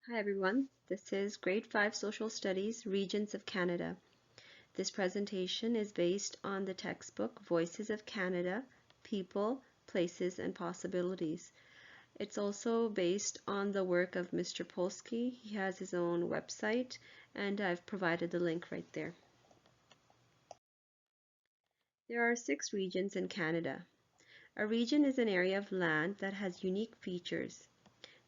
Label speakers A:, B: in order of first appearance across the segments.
A: Hi everyone, this is Grade 5 Social Studies, Regions of Canada. This presentation is based on the textbook Voices of Canada, People, Places and Possibilities. It's also based on the work of Mr. Polsky. He has his own website and I've provided the link right there. There are 6 regions in Canada. A region is an area of land that has unique features,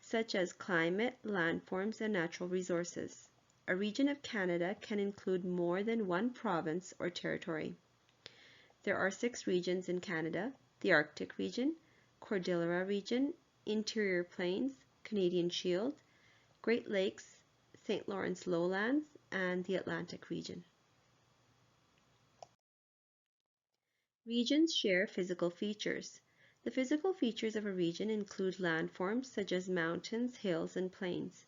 A: such as climate, landforms, and natural resources. A region of Canada can include more than one province or territory. There are 6 regions in Canada: the Arctic region, Cordillera region, Interior Plains, Canadian Shield, Great Lakes, St. Lawrence Lowlands, and the Atlantic region. Regions share physical features. The physical features of a region include landforms such as mountains, hills, and plains.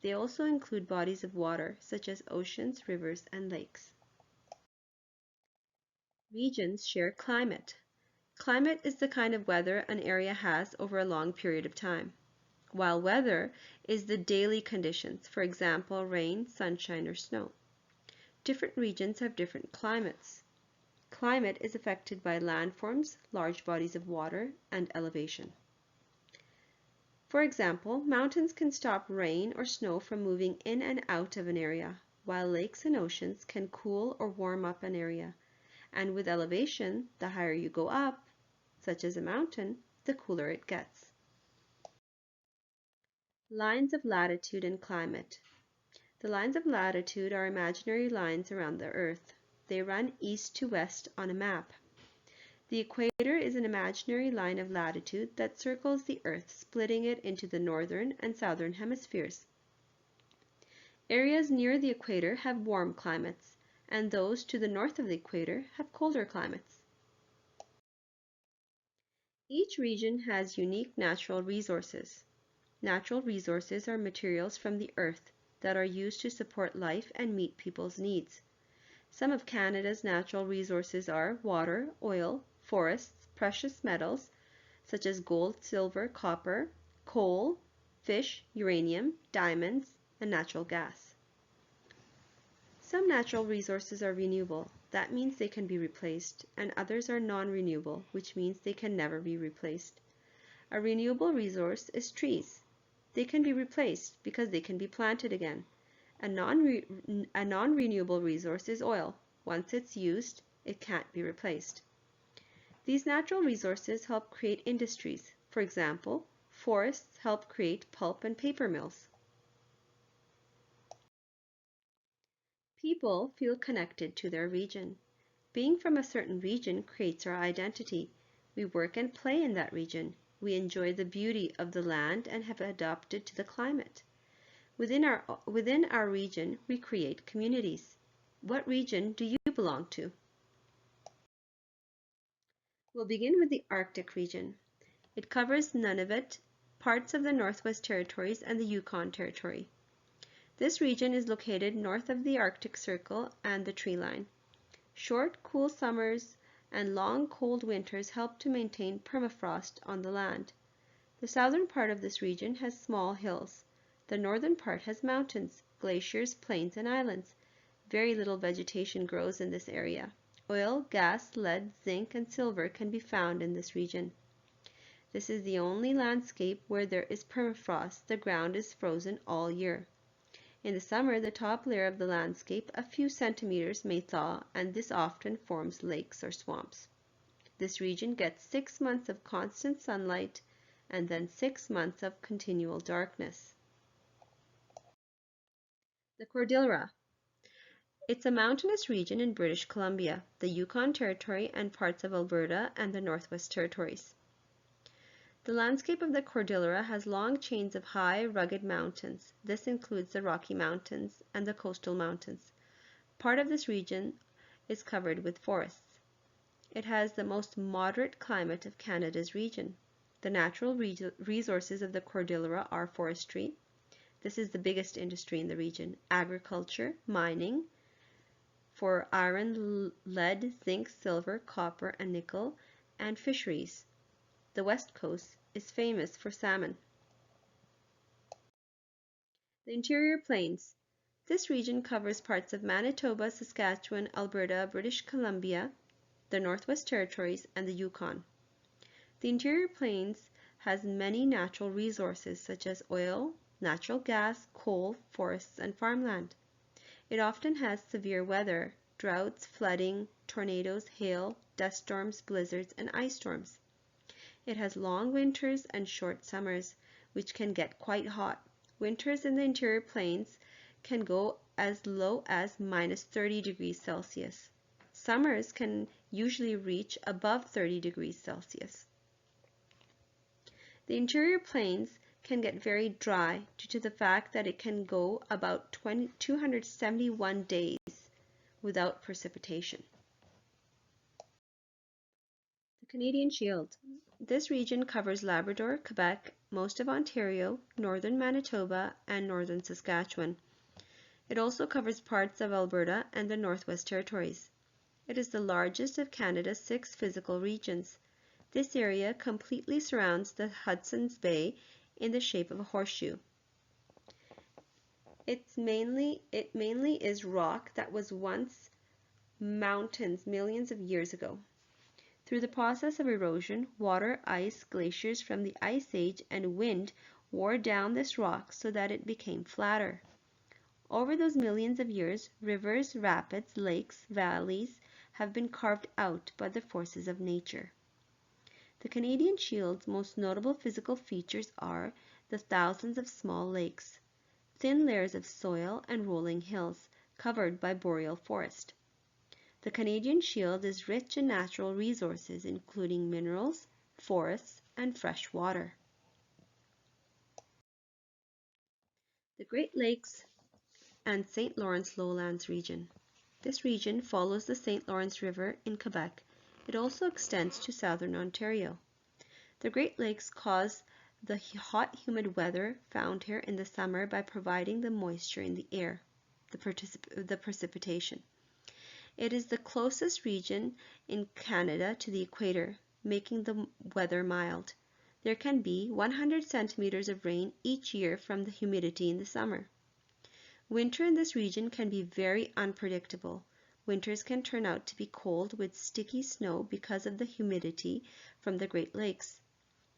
A: They also include bodies of water such as oceans, rivers, and lakes. Regions share climate. Climate is the kind of weather an area has over a long period of time, while weather is the daily conditions, for example, rain, sunshine, or snow. Different regions have different climates. Climate is affected by landforms, large bodies of water, and elevation. For example, mountains can stop rain or snow from moving in and out of an area, while lakes and oceans can cool or warm up an area. And with elevation, the higher you go up, such as a mountain, the cooler it gets. Lines of latitude and climate. The lines of latitude are imaginary lines around the Earth. They run east to west on a map. The equator is an imaginary line of latitude that circles the Earth, splitting it into the northern and southern hemispheres. Areas near the equator have warm climates, and those to the north of the equator have colder climates. Each region has unique natural resources. Natural resources are materials from the earth that are used to support life and meet people's needs. Some of Canada's natural resources are water, oil, forests, precious metals such as gold, silver, copper, coal, fish, uranium, diamonds, and natural gas. Some natural resources are renewable. That means they can be replaced, and others are non-renewable, which means they can never be replaced. A renewable resource is trees. They can be replaced because they can be planted again. A non-renewable resource is oil. Once it's used, it can't be replaced. These natural resources help create industries. For example, forests help create pulp and paper mills. People feel connected to their region. Being from a certain region creates our identity. We work and play in that region. We enjoy the beauty of the land and have adapted to the climate. Within our region, we create communities. What region do you belong to? We'll begin with the Arctic region. It covers Nunavut, parts of the Northwest Territories, and the Yukon Territory. This region is located north of the Arctic Circle and the tree line. Short, cool summers and long, cold winters help to maintain permafrost on the land. The southern part of this region has small hills. The northern part has mountains, glaciers, plains, and islands. Very little vegetation grows in this area. Oil, gas, lead, zinc, and silver can be found in this region. This is the only landscape where there is permafrost. The ground is frozen all year. In the summer, the top layer of the landscape, a few centimeters, may thaw, and this often forms lakes or swamps. This region gets 6 months of constant sunlight and then 6 months of continual darkness. The Cordillera. It's a mountainous region in British Columbia, the Yukon Territory, and parts of Alberta and the Northwest Territories. The landscape of the Cordillera has long chains of high, rugged mountains. This includes the Rocky Mountains and the coastal mountains. Part of this region is covered with forests. It has the most moderate climate of Canada's region. The natural resources of the Cordillera are forestry. This is the biggest industry in the region. Agriculture, mining for iron, lead, zinc, silver, copper, and nickel, and fisheries. The West Coast is famous for salmon. The interior plains. This region covers parts of Manitoba, Saskatchewan, Alberta, British Columbia, the Northwest Territories, and the Yukon. The interior plains has many natural resources such as oil, natural gas, coal, forests, and farmland. It often has severe weather, droughts, flooding, tornadoes, hail, dust storms, blizzards, and ice storms. It has long winters and short summers, which can get quite hot. Winters in the interior plains can go as low as -30 degrees Celsius. Summers can usually reach above 30 degrees Celsius. The interior plains can get very dry due to the fact that it can go about 271 days without precipitation. The Canadian Shield. This region covers Labrador, Quebec, most of Ontario, northern Manitoba, and northern Saskatchewan. It also covers parts of Alberta and the Northwest Territories. It is the largest of Canada's 6 physical regions. This area completely surrounds the Hudson's Bay in the shape of a horseshoe. It mainly is rock that was once mountains millions of years ago. Through the process of erosion, water, ice, glaciers from the Ice Age, and wind wore down this rock so that it became flatter. Over those millions of years, rivers, rapids, lakes, valleys have been carved out by the forces of nature. The Canadian Shield's most notable physical features are the thousands of small lakes, thin layers of soil, and rolling hills covered by boreal forest. The Canadian Shield is rich in natural resources, including minerals, forests, and fresh water. The Great Lakes and St. Lawrence Lowlands region. This region follows the St. Lawrence River in Quebec. It also extends to southern Ontario. The Great Lakes cause the hot, humid weather found here in the summer by providing the moisture in the air, the precipitation. It is the closest region in Canada to the equator, making the weather mild. There can be 100 centimeters of rain each year from the humidity in the summer. Winter in this region can be very unpredictable. Winters can turn out to be cold with sticky snow because of the humidity from the Great Lakes.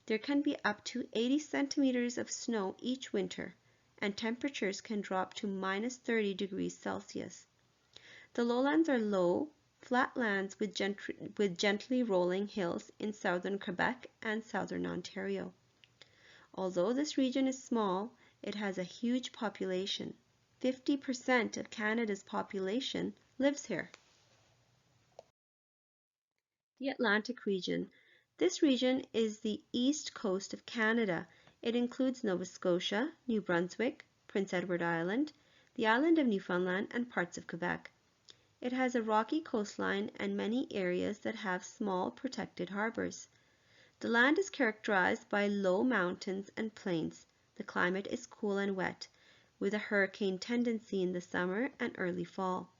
A: There can be up to 80 centimeters of snow each winter, and temperatures can drop to -30 degrees Celsius. The lowlands are low, flat lands with gently rolling hills in southern Quebec and southern Ontario. Although this region is small, it has a huge population. 50% of Canada's population lives here. The Atlantic region. This region is the east coast of Canada. It includes Nova Scotia, New Brunswick, Prince Edward Island, the island of Newfoundland, and parts of Quebec. It has a rocky coastline and many areas that have small protected harbors. The land is characterized by low mountains and plains. The climate is cool and wet, with a hurricane tendency in the summer and early fall.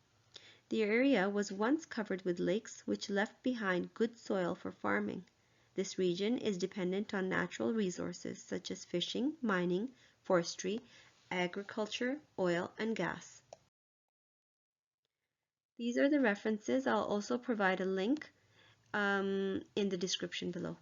A: The area was once covered with lakes which left behind good soil for farming. This region is dependent on natural resources such as fishing, mining, forestry, agriculture, oil, and gas. These are the references. I'll also provide a link in the description below.